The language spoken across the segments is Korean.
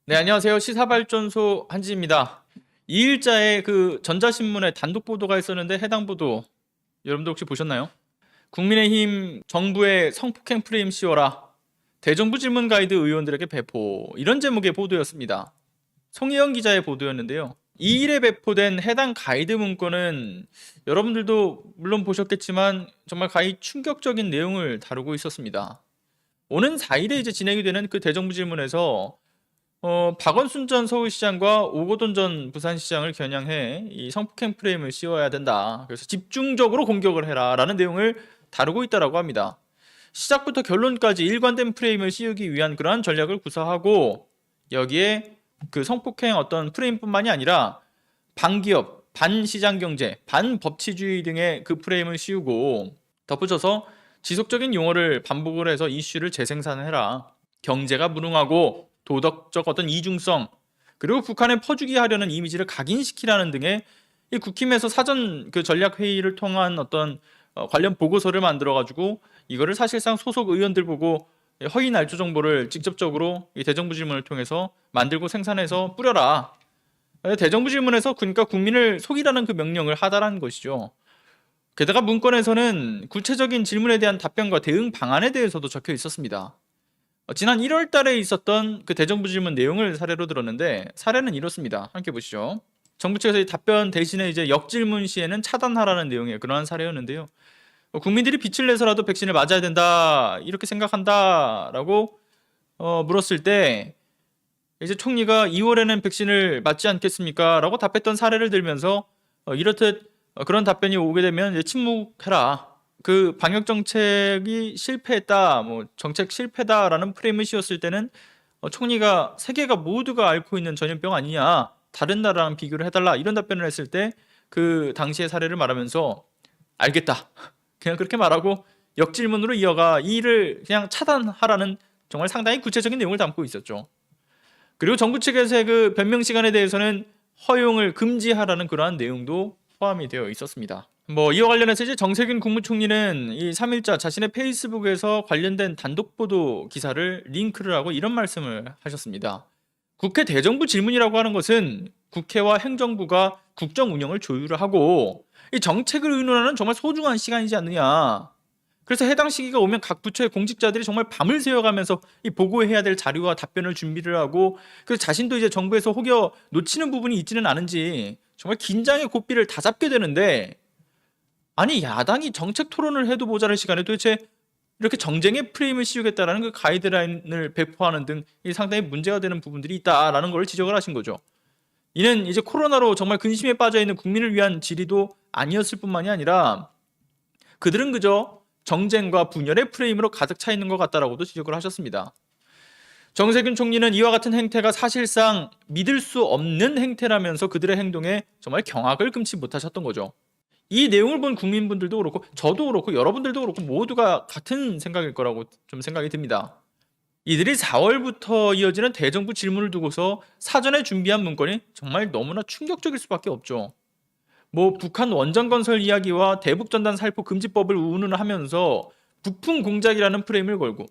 네, 안녕하세요. 시사발전소 한지입니다. 2일자에 그 전자신문에 단독 보도가 있었는데 해당 보도 여러분들 혹시 보셨나요? 국민의힘 정부의 성폭행 프레임 씌워라. 대정부 질문 가이드 의원들에게 배포. 이런 제목의 보도였습니다. 송희영 기자의 보도였는데요. 2일에 배포된 해당 가이드 문건은 여러분들도 물론 보셨겠지만 정말 가히 충격적인 내용을 다루고 있었습니다. 오는 4일에 이제 진행이 되는 그 대정부 질문에서 박원순 전 서울시장과 오거돈 전 부산시장을 겨냥해 이 성폭행 프레임을 씌워야 된다. 그래서 집중적으로 공격을 해라라는 내용을 다루고 있다라고 합니다. 시작부터 결론까지 일관된 프레임을 씌우기 위한 그러한 전략을 구사하고 여기에 그 성폭행 어떤 프레임뿐만이 아니라 반기업, 반시장 경제, 반법치주의 등의 그 프레임을 씌우고 덧붙여서 지속적인 용어를 반복을 해서 이슈를 재생산해라. 경제가 무능하고 도덕적 어떤 이중성 그리고 북한에 퍼주기 하려는 이미지를 각인시키라는 등의 이 국힘에서 사전 그 전략 회의를 통한 어떤 관련 보고서를 만들어 가지고 이거를 사실상 소속 의원들 보고 허위 날조 정보를 직접적으로 이 대정부 질문을 통해서 만들고 생산해서 뿌려라. 대정부 질문에서 그러니까 국민을 속이라는 그 명령을 하다라는 것이죠. 게다가 문건에서는 구체적인 질문에 대한 답변과 대응 방안에 대해서도 적혀 있었습니다. 지난 1월 달에 있었던 그 대정부 질문 내용을 사례로 들었는데 사례는 이렇습니다. 함께 보시죠. 정부 측에서 이 답변 대신에 이제 역질문 시에는 차단하라는 내용의 그러한 사례였는데요. 국민들이 빛을 내서라도 백신을 맞아야 된다 이렇게 생각한다라고 물었을 때 이제 총리가 2월에는 백신을 맞지 않겠습니까? 라고 답했던 사례를 들면서 이렇듯 그런 답변이 오게 되면 이제 침묵해라. 그 방역 정책이 실패했다, 뭐 정책 실패다라는 프레임을 씌웠을 때는 총리가 세계가 모두가 앓고 있는 전염병 아니냐, 다른 나라랑 비교를 해달라 이런 답변을 했을 때 그 당시의 사례를 말하면서 알겠다, 그냥 그렇게 말하고 역질문으로 이어가 이 일을 그냥 차단하라는 정말 상당히 구체적인 내용을 담고 있었죠. 그리고 정부 측에서의 그 변명 시간에 대해서는 허용을 금지하라는 그러한 내용도 포함이 되어 있었습니다. 뭐 이와 관련해서 이제 정세균 국무총리는 이 3일자 자신의 페이스북에서 관련된 단독 보도 기사를 링크를 하고 이런 말씀을 하셨습니다. 국회 대정부 질문이라고 하는 것은 국회와 행정부가 국정 운영을 조율을 하고 이 정책을 의논하는 정말 소중한 시간이지 않느냐. 그래서 해당 시기가 오면 각 부처의 공직자들이 정말 밤을 새워가면서 이 보고해야 될 자료와 답변을 준비를 하고 그래서 자신도 이제 정부에서 혹여 놓치는 부분이 있지는 않은지 정말 긴장의 고삐를 다 잡게 되는데 아니 야당이 정책 토론을 해도 모자랄 시간에 도대체 이렇게 정쟁의 프레임을 씌우겠다라는 그 가이드라인을 배포하는 등 상당히 문제가 되는 부분들이 있다라는 걸 지적을 하신 거죠. 이는 이제 코로나로 정말 근심에 빠져 있는 국민을 위한 질의도 아니었을 뿐만이 아니라 그들은 그저 정쟁과 분열의 프레임으로 가득 차 있는 것 같다라고도 지적을 하셨습니다. 정세균 총리는 이와 같은 행태가 사실상 믿을 수 없는 행태라면서 그들의 행동에 정말 경악을 금치 못하셨던 거죠. 이 내용을 본 국민분들도 그렇고 저도 그렇고 여러분들도 그렇고 모두가 같은 생각일 거라고 좀 생각이 듭니다. 이들이 4월부터 이어지는 대정부 질문을 두고서 사전에 준비한 문건이 정말 너무나 충격적일 수밖에 없죠. 뭐 북한 원전 건설 이야기와 대북전단 살포 금지법을 운운하면서 북풍 공작이라는 프레임을 걸고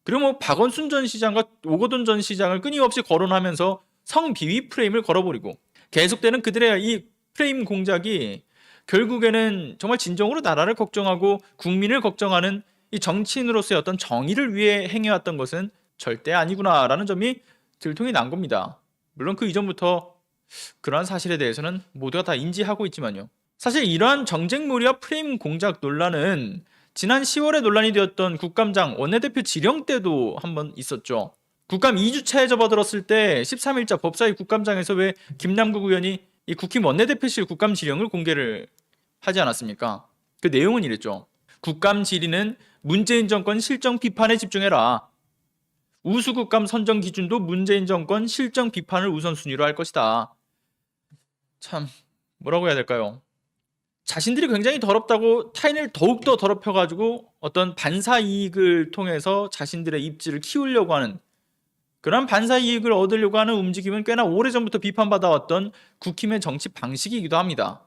그리고 뭐 박원순 전 시장과 오거돈 전 시장을 끊임없이 거론하면서 성비위 프레임을 걸어버리고 계속되는 그들의 이 프레임 공작이 결국에는 정말 진정으로 나라를 걱정하고 국민을 걱정하는 이 정치인으로서의 어떤 정의를 위해 행해왔던 것은 절대 아니구나라는 점이 들통이 난 겁니다. 물론 그 이전부터 그러한 사실에 대해서는 모두가 다 인지하고 있지만요. 사실 이러한 정쟁몰이와 프레임 공작 논란은 지난 10월에 논란이 되었던 국감장 원내대표 지령 때도 한번 있었죠. 국감 2주차에 접어들었을 때 13일자 법사위 국감장에서 왜 김남국 의원이 이 국힘 원내대표실 국감 지령을 공개를 하지 않았습니까? 그 내용은 이랬죠. 국감 질의는 문재인 정권 실정 비판에 집중해라. 우수국감 선정 기준도 문재인 정권 실정 비판을 우선순위로 할 것이다. 참 뭐라고 해야 될까요? 자신들이 굉장히 더럽다고 타인을 더욱더 더럽혀가지고 어떤 반사 이익을 통해서 자신들의 입지를 키우려고 하는 그런 반사 이익을 얻으려고 하는 움직임은 꽤나 오래전부터 비판받아왔던 국힘의 정치 방식이기도 합니다.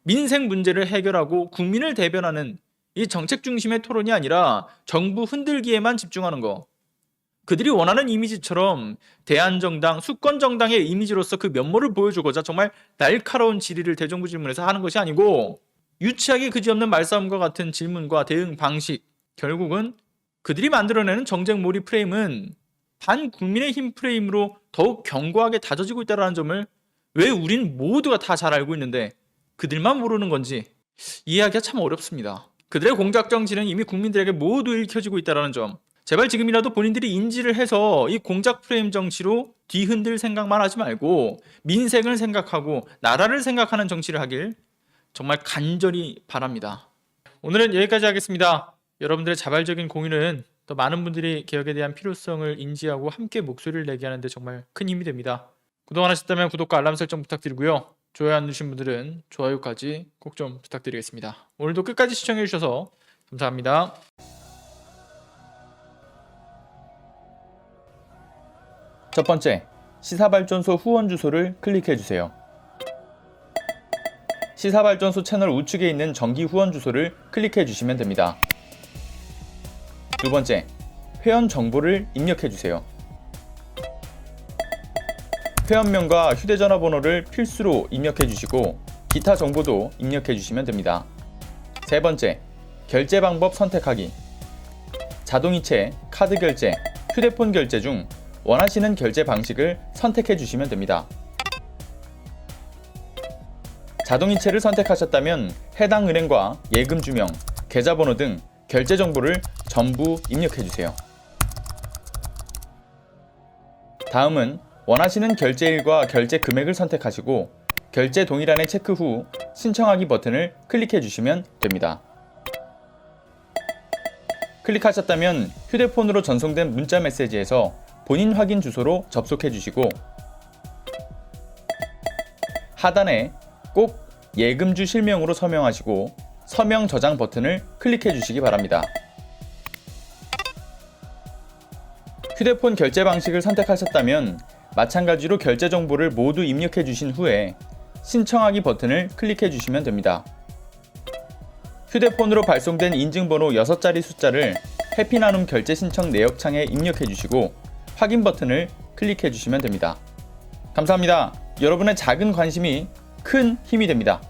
민생 문제를 해결하고 국민을 대변하는 이 정책 중심의 토론이 아니라 정부 흔들기에만 집중하는 거. 그들이 원하는 이미지처럼 대한정당, 수권정당의 이미지로서 그 면모를 보여주고자 정말 날카로운 질의를 대정부 질문에서 하는 것이 아니고 유치하게 그지없는 말싸움과 같은 질문과 대응 방식, 결국은 그들이 만들어내는 정쟁 몰이 프레임은 반국민의힘 프레임으로 더욱 견고하게 다져지고 있다는 점을 왜 우린 모두가 다 잘 알고 있는데 그들만 모르는 건지 이해하기가 참 어렵습니다. 그들의 공작 정치는 이미 국민들에게 모두 읽혀지고 있다는 점, 제발 지금이라도 본인들이 인지를 해서 이 공작 프레임 정치로 뒤흔들 생각만 하지 말고 민생을 생각하고 나라를 생각하는 정치를 하길 정말 간절히 바랍니다. 오늘은 여기까지 하겠습니다. 여러분들의 자발적인 공유는 더 많은 분들이 개혁에 대한 필요성을 인지하고 함께 목소리를 내게 하는데 정말 큰 힘이 됩니다. 구독 안 하셨다면 구독과 알람 설정 부탁드리고요. 좋아요 안 누르신 분들은 좋아요까지 꼭 좀 부탁드리겠습니다. 오늘도 끝까지 시청해 주셔서 감사합니다. 첫 번째, 시사발전소 후원 주소를 클릭해 주세요. 시사발전소 채널 우측에 있는 정기 후원 주소를 클릭해 주시면 됩니다. 두 번째, 회원 정보를 입력해 주세요. 회원명과 휴대전화 번호를 필수로 입력해 주시고 기타 정보도 입력해 주시면 됩니다. 세 번째, 결제 방법 선택하기. 자동이체, 카드 결제, 휴대폰 결제 중 원하시는 결제 방식을 선택해 주시면 됩니다. 자동이체를 선택하셨다면 해당 은행과 예금 주명, 계좌번호 등 결제 정보를 전부 입력해 주세요. 다음은 원하시는 결제일과 결제 금액을 선택하시고 결제 동의란에 체크 후 신청하기 버튼을 클릭해 주시면 됩니다. 클릭하셨다면 휴대폰으로 전송된 문자 메시지에서 본인 확인 주소로 접속해 주시고 하단에 꼭 예금주 실명으로 서명하시고 서명 저장 버튼을 클릭해 주시기 바랍니다. 휴대폰 결제 방식을 선택하셨다면 마찬가지로 결제 정보를 모두 입력해 주신 후에 신청하기 버튼을 클릭해 주시면 됩니다. 휴대폰으로 발송된 인증번호 6자리 숫자를 해피나눔 결제 신청 내역창에 입력해 주시고 확인 버튼을 클릭해 주시면 됩니다. 감사합니다. 여러분의 작은 관심이 큰 힘이 됩니다.